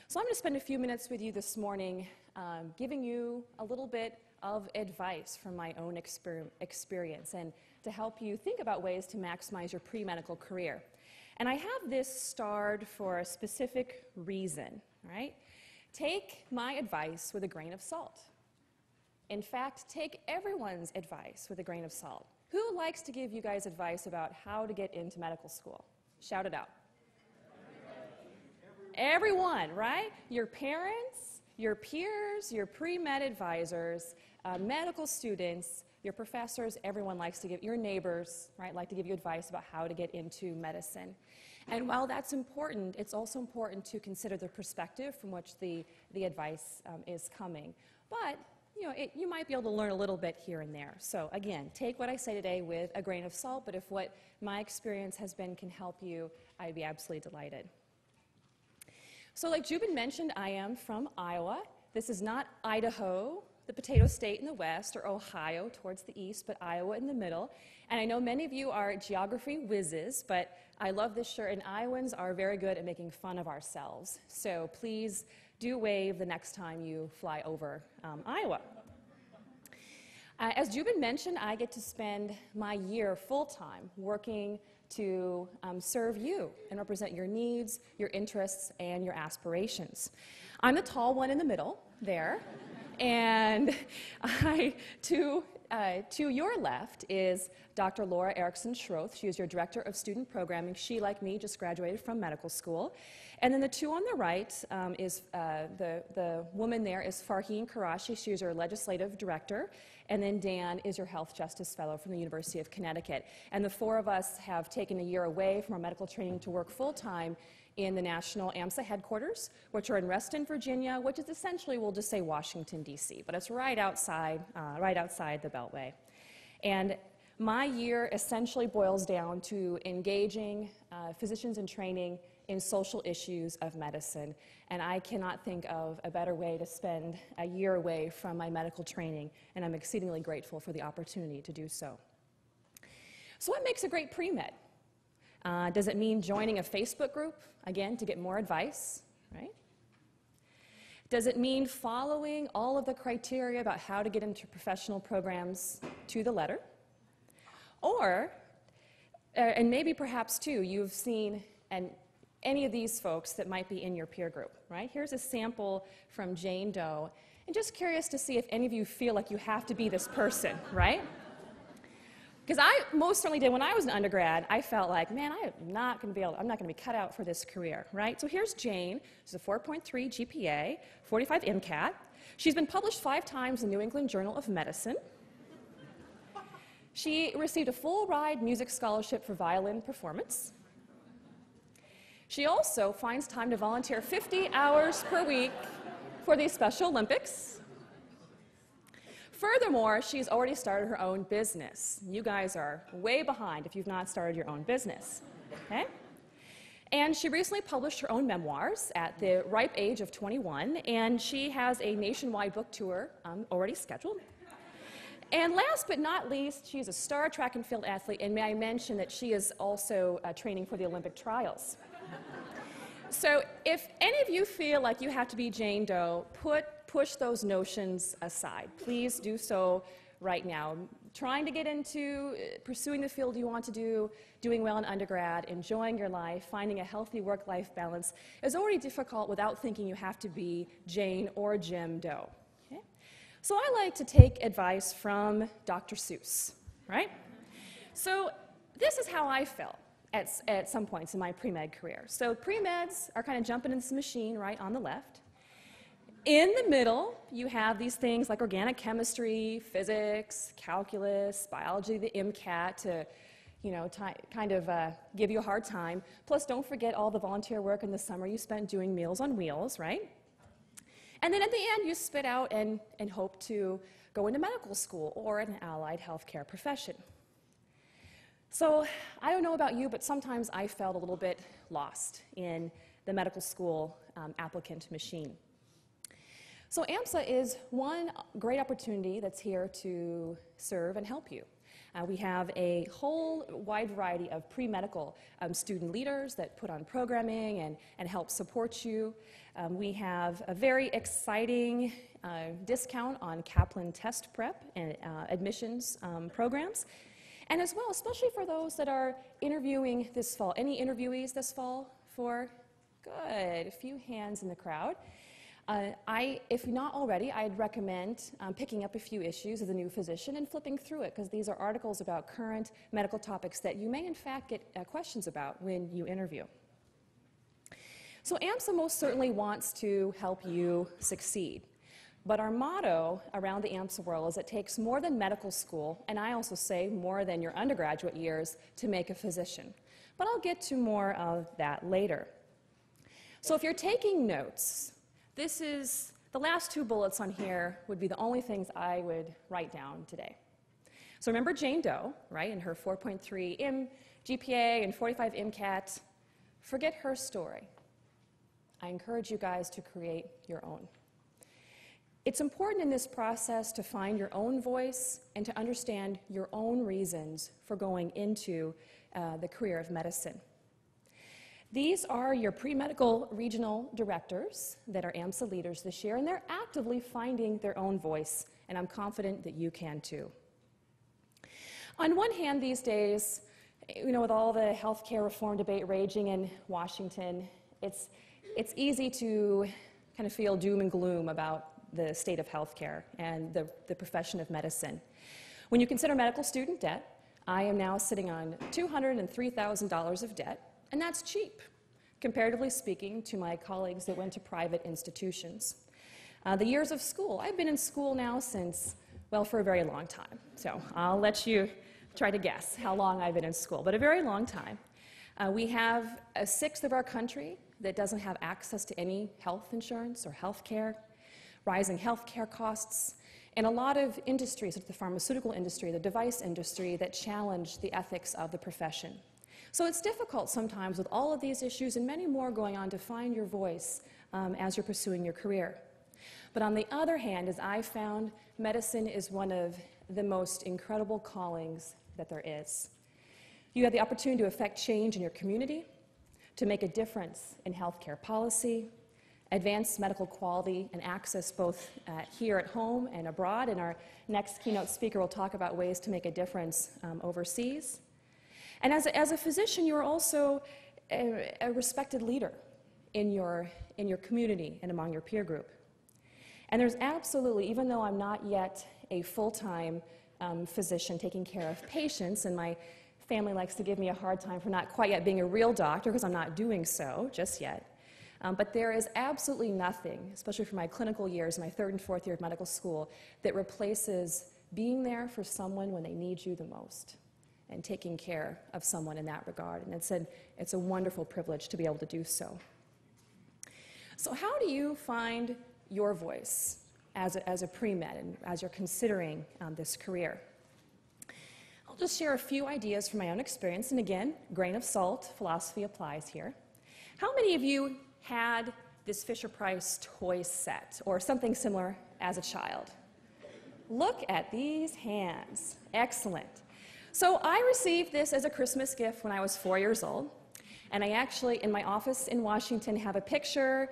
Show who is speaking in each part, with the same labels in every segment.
Speaker 1: So I'm going to spend a few minutes with you this morning giving you a little bit of advice from my own experience and to help you think about ways to maximize your pre-medical career. And I have this starred for a specific reason, right? Take my advice with a grain of salt. In fact, take everyone's advice with a grain of salt. Who likes to give you guys advice about how to get into medical school? Shout it out. Everyone, right? Your parents, your peers, your pre-med advisors, medical students, your professors, everyone likes to give, your neighbors, right, like to give you advice about how to get into medicine. And while that's important, it's also important to consider the perspective from which the advice is coming. But you know, you might be able to learn a little bit here and there. So again, take what I say today with a grain of salt, but if what my experience has been can help you, I'd be absolutely delighted. So like Jubin mentioned, I am from Iowa. This is not Idaho, the potato state in the west, or Ohio towards the east, but Iowa in the middle. And I know many of you are geography whizzes, but I love this shirt, and Iowans are very good at making fun of ourselves. So please do wave the next time you fly over Iowa. As Jubin mentioned, I get to spend my year full-time working to serve you and represent your needs, your interests, and your aspirations. I'm the tall one in the middle there, and to your left is Dr. Laura Erickson-Schroth. She is your Director of Student Programming. She, like me, just graduated from medical school. And then the two on the right is the woman there is Farheen Karashi. She is your Legislative Director. And then Dan is your Health Justice Fellow from the University of Connecticut. And the four of us have taken a year away from our medical training to work full-time in the national AMSA headquarters, which are in Reston, Virginia, which is essentially, we'll just say Washington, D.C., but it's right outside the Beltway. And my year essentially boils down to engaging physicians in training in social issues of medicine, and I cannot think of a better way to spend a year away from my medical training, and I'm exceedingly grateful for the opportunity to do so. So what makes a great pre-med? Does it mean joining a Facebook group, again, to get more advice, right? Does it mean following all of the criteria about how to get into professional programs to the letter? Or, and maybe perhaps too, you've seen any of these folks that might be in your peer group, right? Here's a sample from Jane Doe, and just curious to see if any of you feel like you have to be this person, right? Because I most certainly did. When I was an undergrad, I felt like, man, I'm not going to be cut out for this career, right? So here's Jane. She's a 4.3 GPA, 45 MCAT. She's been published 5 times in the New England Journal of Medicine. She received a full-ride music scholarship for violin performance. She also finds time to volunteer 50 hours per week for the Special Olympics. Furthermore, she's already started her own business. You guys are way behind if you've not started your own business, okay? And she recently published her own memoirs at the ripe age of 21, and she has a nationwide book tour already scheduled. And last but not least, she's a star track and field athlete, and may I mention that she is also training for the Olympic trials. So if any of you feel like you have to be Jane Doe, push those notions aside. Please do so right now. Trying to get into pursuing the field you want to do, doing well in undergrad, enjoying your life, finding a healthy work-life balance is already difficult without thinking you have to be Jane or Jim Doe. Okay? So I like to take advice from Dr. Seuss, right? So this is how I felt at some points in my pre-med career. So pre-meds are kind of jumping in this machine right on the left. In the middle, you have these things like organic chemistry, physics, calculus, biology, the MCAT to, you know, kind of give you a hard time. Plus, don't forget all the volunteer work in the summer you spent doing Meals on Wheels, right? And then at the end, you spit out and hope to go into medical school or an allied healthcare profession. So I don't know about you, but sometimes I felt a little bit lost in the medical school applicant machine. So AMSA is one great opportunity that's here to serve and help you. We have a whole wide variety of pre-medical student leaders that put on programming and help support you. We have a very exciting discount on Kaplan test prep and admissions programs. And as well, especially for those that are interviewing this fall. Any interviewees this fall for? Good, a few hands in the crowd. If not already, I'd recommend picking up a few issues of The New Physician and flipping through it, because these are articles about current medical topics that you may in fact get questions about when you interview. So AMSA most certainly wants to help you succeed. But our motto around the AMSA world is it takes more than medical school, and I also say more than your undergraduate years, to make a physician. But I'll get to more of that later. So if you're taking notes, this is, the last two bullets on here would be the only things I would write down today. So remember Jane Doe, right, and her 4.3 GPA and 45 MCAT. Forget her story. I encourage you guys to create your own. It's important in this process to find your own voice and to understand your own reasons for going into the career of medicine. These are your pre-medical regional directors that are AMSA leaders this year, and they're actively finding their own voice, and I'm confident that you can too. On one hand, these days, with all the healthcare reform debate raging in Washington, it's easy to kind of feel doom and gloom about the state of healthcare and the profession of medicine. When you consider medical student debt, I am now sitting on $203,000 of debt, and that's cheap, comparatively speaking, to my colleagues that went to private institutions. The years of school, I've been in school now since, well, for a very long time. So I'll let you try to guess how long I've been in school, but a very long time. We have a sixth of our country that doesn't have access to any health insurance or health care, rising health care costs, and a lot of industries, such as the pharmaceutical industry, the device industry, that challenge the ethics of the profession. So it's difficult sometimes with all of these issues and many more going on to find your voice as you're pursuing your career. But on the other hand, as I found, medicine is one of the most incredible callings that there is. You have the opportunity to affect change in your community, to make a difference in healthcare policy, advance medical quality and access both here at home and abroad. And our next keynote speaker will talk about ways to make a difference overseas. And as a physician, you're also a respected leader in your community and among your peer group. And there's absolutely, even though I'm not yet a full-time physician taking care of patients, and my family likes to give me a hard time for not quite yet being a real doctor because I'm not doing so just yet. But there is absolutely nothing, especially for my clinical years, my third and fourth year of medical school, that replaces being there for someone when they need you the most and taking care of someone in that regard. And it's a wonderful privilege to be able to do so. So how do you find your voice as a pre-med and as you're considering this career? I'll just share a few ideas from my own experience. And again, grain of salt, philosophy applies here. How many of you had this Fisher-Price toy set or something similar as a child? Look at these hands. Excellent. So I received this as a Christmas gift when I was 4 years old, and I actually, in my office in Washington, have a picture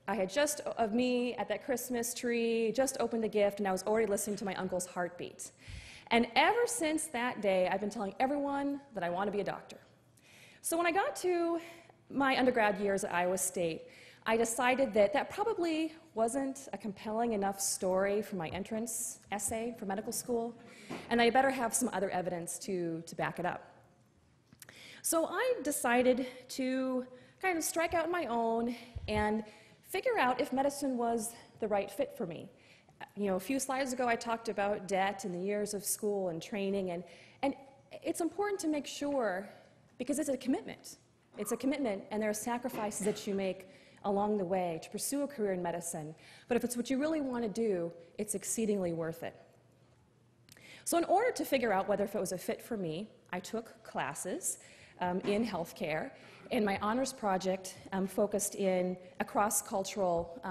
Speaker 1: I had just of me at that Christmas tree, just opened the gift, and I was already listening to my uncle's heartbeat. And ever since that day, I've been telling everyone that I want to be a doctor. So when I got to my undergrad years at Iowa State, I decided that that probably wasn't a compelling enough story for my entrance essay for medical school, and I better have some other evidence to back it up. So I decided to kind of strike out on my own and figure out if medicine was the right fit for me. A few slides ago I talked about debt and the years of school and training, and it's important to make sure, because it's a commitment. It's a commitment, and there are sacrifices that you make along the way to pursue a career in medicine. But if it's what you really want to do, it's exceedingly worth it. So in order to figure out whether if it was a fit for me, I took classes in healthcare, and my honors project focused in a cross-cultural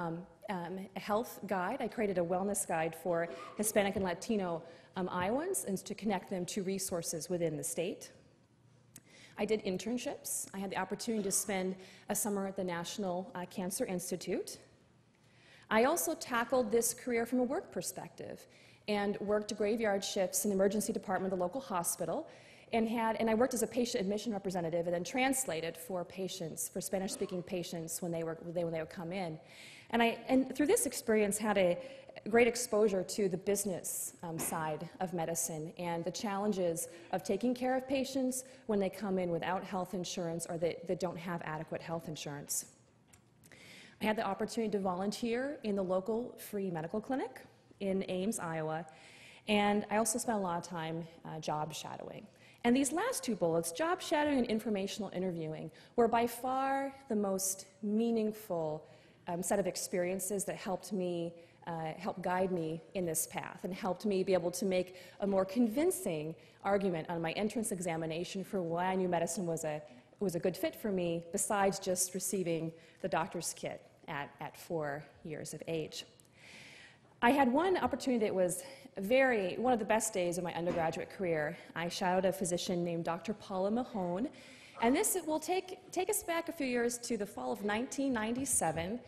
Speaker 1: a health guide. I created a wellness guide for Hispanic and Latino Iowans and to connect them to resources within the state. I did internships. I had the opportunity to spend a summer at the National Cancer Institute. I also tackled this career from a work perspective and worked graveyard shifts in the emergency department of the local hospital, and I worked as a patient admission representative and then translated for patients, for Spanish-speaking patients when they would come in. And through this experience had a great exposure to the business side of medicine and the challenges of taking care of patients when they come in without health insurance or that don't have adequate health insurance. I had the opportunity to volunteer in the local free medical clinic in Ames, Iowa, and I also spent a lot of time job shadowing. And these last two bullets, job shadowing and informational interviewing, were by far the most meaningful set of experiences that helped guide me in this path and helped me be able to make a more convincing argument on my entrance examination for why I knew medicine was a good fit for me, besides just receiving the doctor's kit at 4 years of age. I had one opportunity that was one of the best days of my undergraduate career. I shadowed a physician named Dr. Paula Mahone, and this will take us back a few years to the fall of 1997.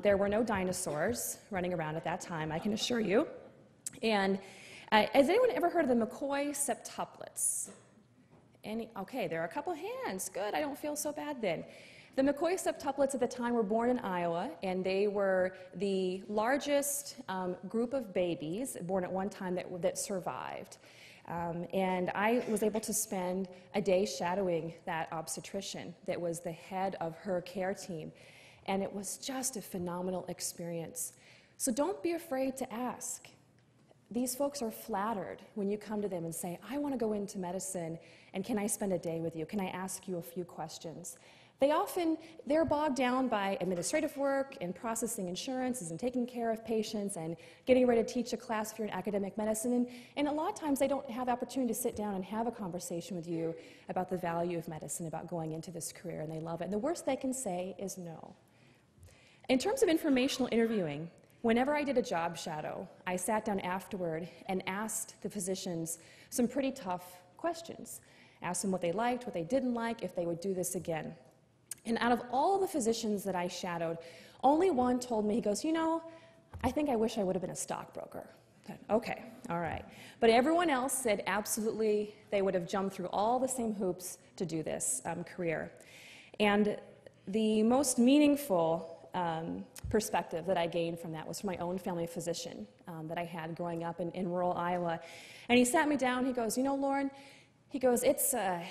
Speaker 1: There were no dinosaurs running around at that time, I can assure you. And has anyone ever heard of the McCoy septuplets? Okay, there are a couple hands. Good, I don't feel so bad then. The McCoy septuplets at the time were born in Iowa, and they were the largest group of babies born at one time that survived. And I was able to spend a day shadowing that obstetrician that was the head of her care team. And it was just a phenomenal experience. So don't be afraid to ask. These folks are flattered when you come to them and say, I want to go into medicine, and can I spend a day with you? Can I ask you a few questions? They're bogged down by administrative work and processing insurances and taking care of patients and getting ready to teach a class if you're in academic medicine. And a lot of times they don't have the opportunity to sit down and have a conversation with you about the value of medicine, about going into this career, and they love it. And the worst they can say is no. In terms of informational interviewing, whenever I did a job shadow, I sat down afterward and asked the physicians some pretty tough questions. Asked them what they liked, what they didn't like, if they would do this again. And out of all the physicians that I shadowed, only one told me, he goes, you know, I think I wish I would have been a stockbroker. Okay, all right. But everyone else said absolutely they would have jumped through all the same hoops to do this career. And the most meaningful perspective that I gained from that was from my own family physician that I had growing up in rural Iowa. And he sat me down, he goes, you know, Lauren, he goes, it's a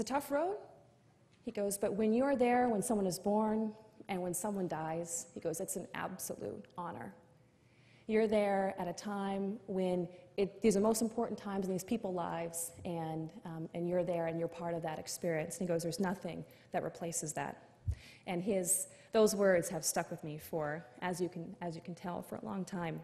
Speaker 1: tough road. He goes, but when you're there, when someone is born and when someone dies, he goes, it's an absolute honor. You're there at a time when these are the most important times in these people's lives, and you're there and you're part of that experience. And he goes, there's nothing that replaces that. And those words have stuck with me for, as you can tell, for a long time.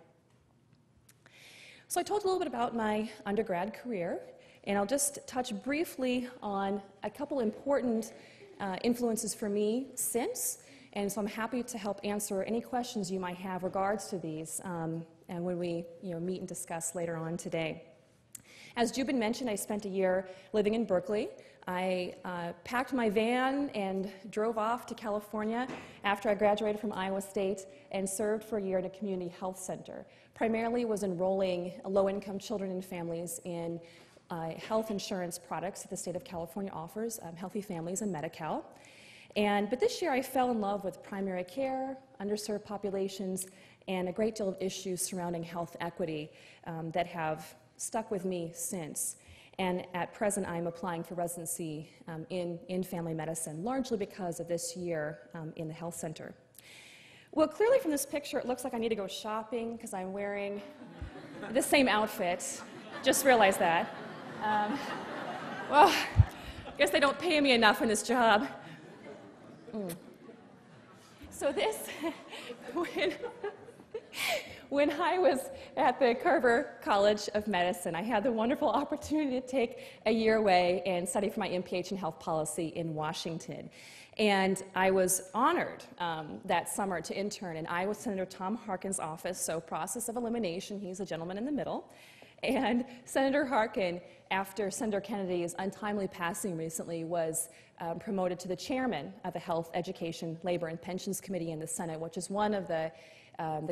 Speaker 1: So I told a little bit about my undergrad career, and I'll just touch briefly on a couple important influences for me since, and so I'm happy to help answer any questions you might have regards to these and when we meet and discuss later on today. As Jubin mentioned, I spent a year living in Berkeley. I packed my van and drove off to California after I graduated from Iowa State and served for a year in a community health center. Primarily was enrolling low-income children and families in health insurance products that the state of California offers, Healthy Families and Medi-Cal. But this year I fell in love with primary care, underserved populations, and a great deal of issues surrounding health equity that have stuck with me since. And at present I'm applying for residency in family medicine, largely because of this year in the health center. Well, clearly from this picture it looks like I need to go shopping because I'm wearing the same outfit. Just realized that. Well, I guess they don't pay me enough in this job. So this, When I was at the Carver College of Medicine, I had the wonderful opportunity to take a year away and study for my MPH in health policy in Washington. And I was honored that summer to intern in Iowa Senator Tom Harkin's office, so process of elimination, he's a gentleman in the middle. And Senator Harkin, after Senator Kennedy's untimely passing recently, was promoted to the chairman of the Health, Education, Labor, and Pensions Committee in the Senate, which is one of the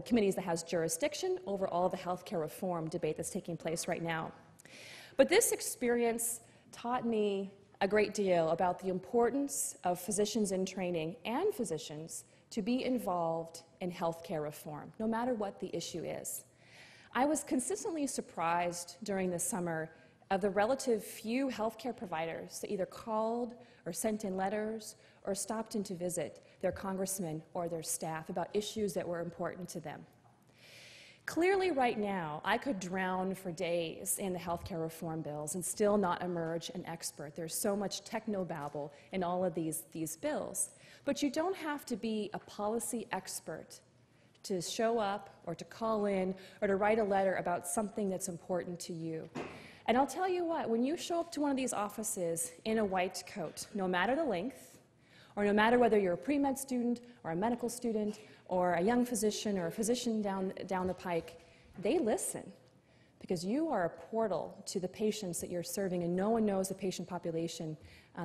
Speaker 1: committees that has jurisdiction over all the healthcare reform debate that's taking place right now. But this experience taught me a great deal about the importance of physicians in training and physicians to be involved in healthcare reform, no matter what the issue is. I was consistently surprised during the summer of the relative few healthcare providers that either called or sent in letters or stopped in to visit their congressmen or their staff about issues that were important to them. Clearly, right now, I could drown for days in the healthcare reform bills and still not emerge an expert. There's so much technobabble in all of these bills. But you don't have to be a policy expert to show up or to call in or to write a letter about something that's important to you. And I'll tell you what, when you show up to one of these offices in a white coat, no matter the length, or no matter whether you're a pre-med student or a medical student or a young physician or a physician down the pike, they listen because you are a portal to the patients that you're serving, and no one knows the patient population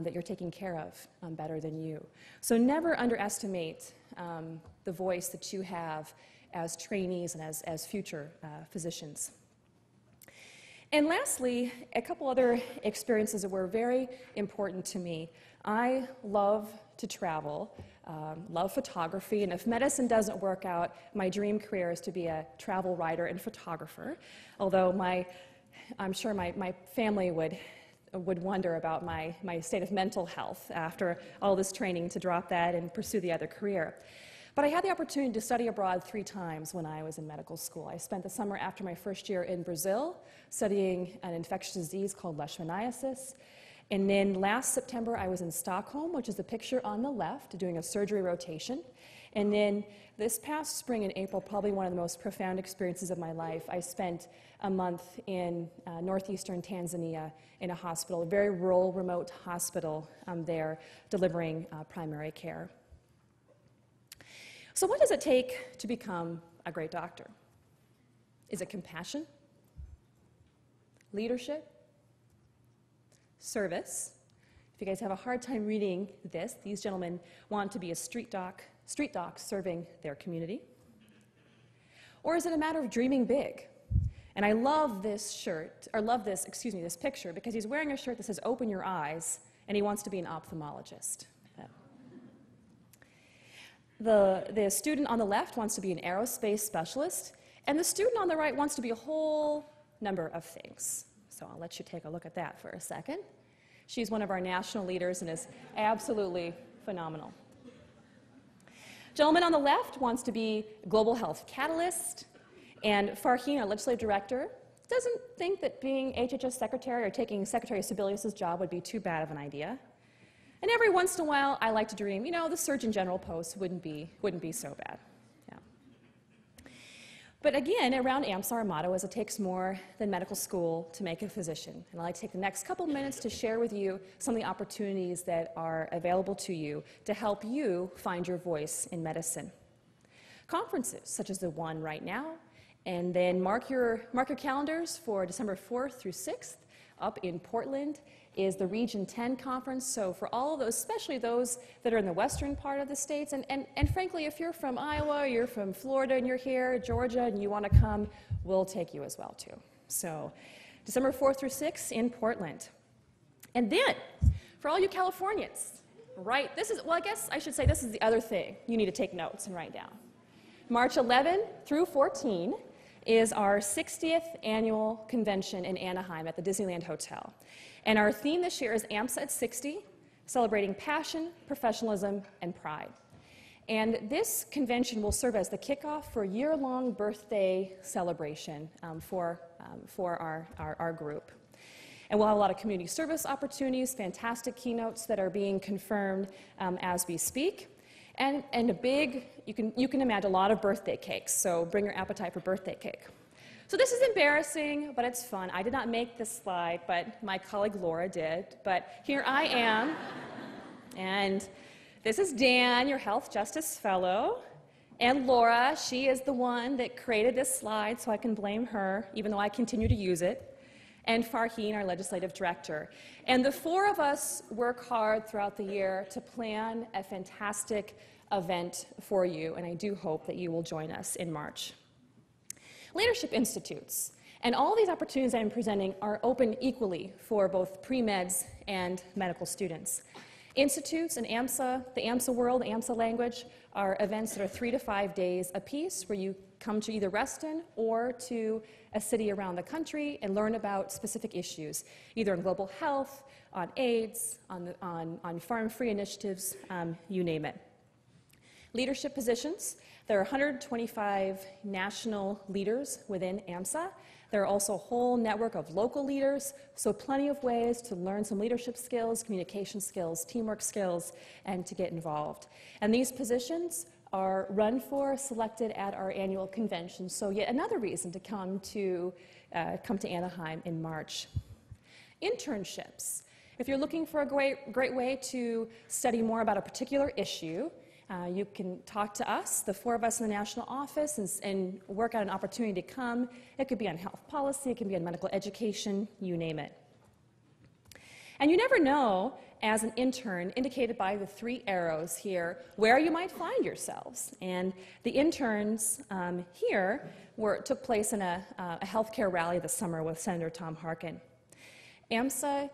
Speaker 1: that you're taking care of better than you. So never underestimate the voice that you have as trainees and as future physicians. And lastly, a couple other experiences that were very important to me. I love to travel, love photography, and if medicine doesn't work out, my dream career is to be a travel writer and photographer, although I'm sure my family would wonder about my state of mental health after all this training to drop that and pursue the other career. But I had the opportunity to study abroad 3 times when I was in medical school. I spent the summer after my first year in Brazil studying an infectious disease called leishmaniasis. And then last September, I was in Stockholm, which is the picture on the left, doing a surgery rotation. And then this past spring in April, probably one of the most profound experiences of my life, I spent a month in northeastern Tanzania in a hospital, a very rural, remote hospital there, delivering primary care. So what does it take to become a great doctor? Is it compassion? Leadership? Service? If you guys have a hard time reading this, these gentlemen want to be a street doc serving their community. Or is it a matter of dreaming big? And I love this shirt, or love this, this picture, because he's wearing a shirt that says, "Open your eyes," and he wants to be an ophthalmologist. The student on the left wants to be an aerospace specialist, and the student on the right wants to be a whole number of things. So I'll let you take a look at that for a second. She's one of our national leaders and is absolutely phenomenal. Gentleman on the left wants to be global health catalyst, and Farheen, our legislative director, doesn't think that being HHS secretary or taking Secretary Sebelius' job would be too bad of an idea. And every once in a while, I like to dream, the Surgeon General post wouldn't be so bad. Yeah. But again, around AMSA, our motto is it takes more than medical school to make a physician. And I'd like to take the next couple minutes to share with you some of the opportunities that are available to you to help you find your voice in medicine. Conferences, such as the one right now, and then mark your calendars for December 4th through 6th up in Portland is the Region 10 conference. So for all of those, especially those that are in the western part of the states, and frankly, if you're from Iowa, or you're from Florida and you're here, Georgia, and you want to come, we'll take you as well too. So December 4th through 6th in Portland. And then, for all you Californians, right, I guess I should say this is the other thing you need to take notes and write down. March 11 through 14 is our 60th annual convention in Anaheim at the Disneyland Hotel. And our theme this year is AMSA at 60, celebrating passion, professionalism, and pride. And this convention will serve as the kickoff for a year-long birthday celebration for our group. And we'll have a lot of community service opportunities, fantastic keynotes that are being confirmed as we speak. and a big, you can imagine a lot of birthday cakes, so bring your appetite for birthday cake. So this is embarrassing, but it's fun. I did not make this slide, but my colleague Laura did. But here I am, and this is Dan, your Health Justice Fellow, and Laura, she is the one that created this slide, so I can blame her, even though I continue to use it, and Farheen, our Legislative Director. And the four of us work hard throughout the year to plan a fantastic event for you, and I do hope that you will join us in March. Leadership institutes, and all these opportunities I'm presenting are open equally for both pre-meds and medical students. Institutes and AMSA, the AMSA world, AMSA language, are events that are 3 to 5 days apiece where you come to either Reston or to a city around the country and learn about specific issues, either on global health, on AIDS, on farm-free initiatives, you name it. Leadership positions. There are 125 national leaders within AMSA. There are also a whole network of local leaders, so plenty of ways to learn some leadership skills, communication skills, teamwork skills, and to get involved. And these positions are run for, selected at our annual convention, so yet another reason to come to Anaheim in March. Internships. If you're looking for a great way to study more about a particular issue, you can talk to us, the four of us in the national office, and work out an opportunity to come. It could be on health policy, it can be on medical education, you name it. And you never know, as an intern, indicated by the 3 arrows here, where you might find yourselves. And the interns here took place in a healthcare rally this summer with Senator Tom Harkin. AMSA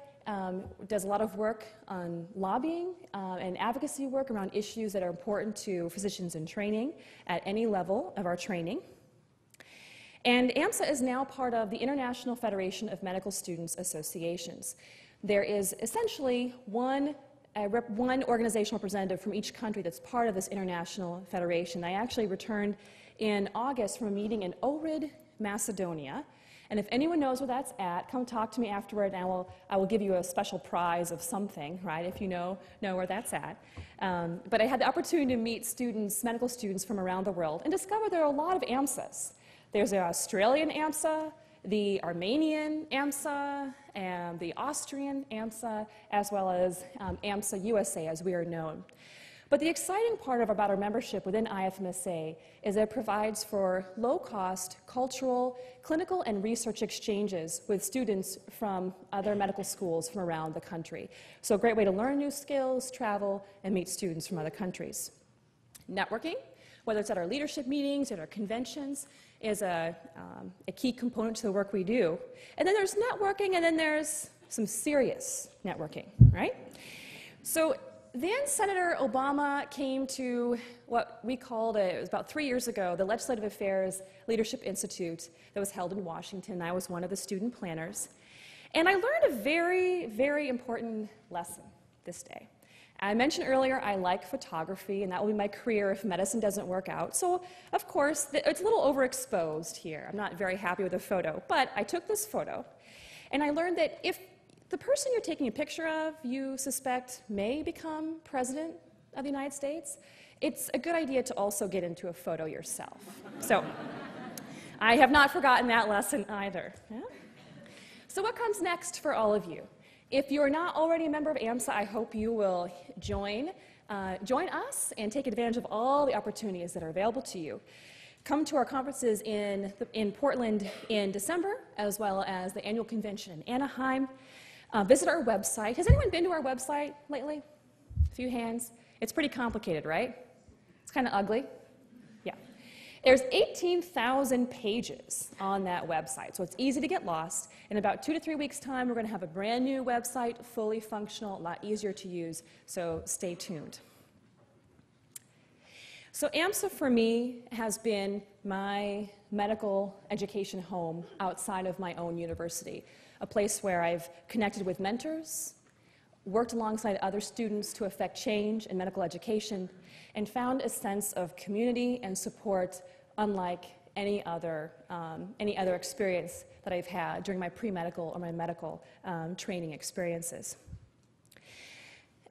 Speaker 1: does a lot of work on lobbying and advocacy work around issues that are important to physicians in training at any level of our training. And AMSA is now part of the International Federation of Medical Students Associations. There is essentially one organizational representative from each country that's part of this international federation. I actually returned in August from a meeting in Ohrid, Macedonia. And if anyone knows where that's at, come talk to me afterward, and I will give you a special prize of something, right, if you know where that's at. But I had the opportunity to meet students, medical students from around the world, and discover there are a lot of AMSAs. There's the Australian AMSA, the Armenian AMSA, and the Austrian AMSA, as well as AMSA USA, as we are known. But the exciting part about our membership within IFMSA is that it provides for low-cost cultural, clinical, and research exchanges with students from other medical schools from around the country. So a great way to learn new skills, travel, and meet students from other countries. Networking, whether it's at our leadership meetings, at our conventions, is a key component to the work we do. And then there's networking, and then there's some serious networking, right? So then Senator Obama came to what we called, it was about 3 years ago, the Legislative Affairs Leadership Institute that was held in Washington. I was one of the student planners. And I learned a very, very important lesson this day. I mentioned earlier I like photography, and that will be my career if medicine doesn't work out. So, of course, it's a little overexposed here. I'm not very happy with the photo, but I took this photo, and I learned that if the person you're taking a picture of you suspect may become president of the United States, it's a good idea to also get into a photo yourself. So I have not forgotten that lesson either. Yeah? So what comes next for all of you? If you're not already a member of AMSA, I hope you will join us and take advantage of all the opportunities that are available to you. Come to our conferences in Portland in December, as well as the annual convention in Anaheim. Visit our website. Has anyone been to our website lately? A few hands. It's pretty complicated, right? It's kind of ugly. Yeah. There's 18,000 pages on that website, so it's easy to get lost. In about 2 to 3 weeks' time, we're going to have a brand new website, fully functional, a lot easier to use, so stay tuned. So AMSA for me has been my medical education home outside of my own university. A place where I've connected with mentors, worked alongside other students to effect change in medical education, and found a sense of community and support unlike any other experience that I've had during my pre-medical or my medical training experiences.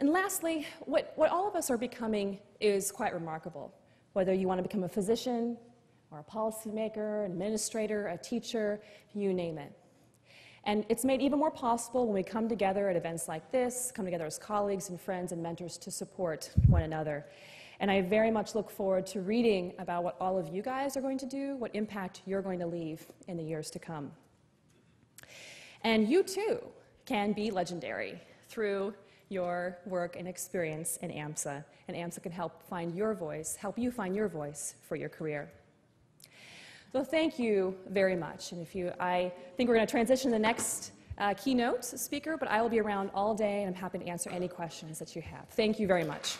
Speaker 1: And lastly, what all of us are becoming is quite remarkable. Whether you want to become a physician, or a policymaker, an administrator, a teacher, you name it. And it's made even more possible when we come together at events like this, come together as colleagues and friends and mentors to support one another. And I very much look forward to reading about what all of you guys are going to do, what impact you're going to leave in the years to come. And you too can be legendary through your work and experience in AMSA. And AMSA can help you find your voice for your career. So thank you very much. And I think we're going to transition to the next keynote speaker, but I will be around all day, and I'm happy to answer any questions that you have. Thank you very much.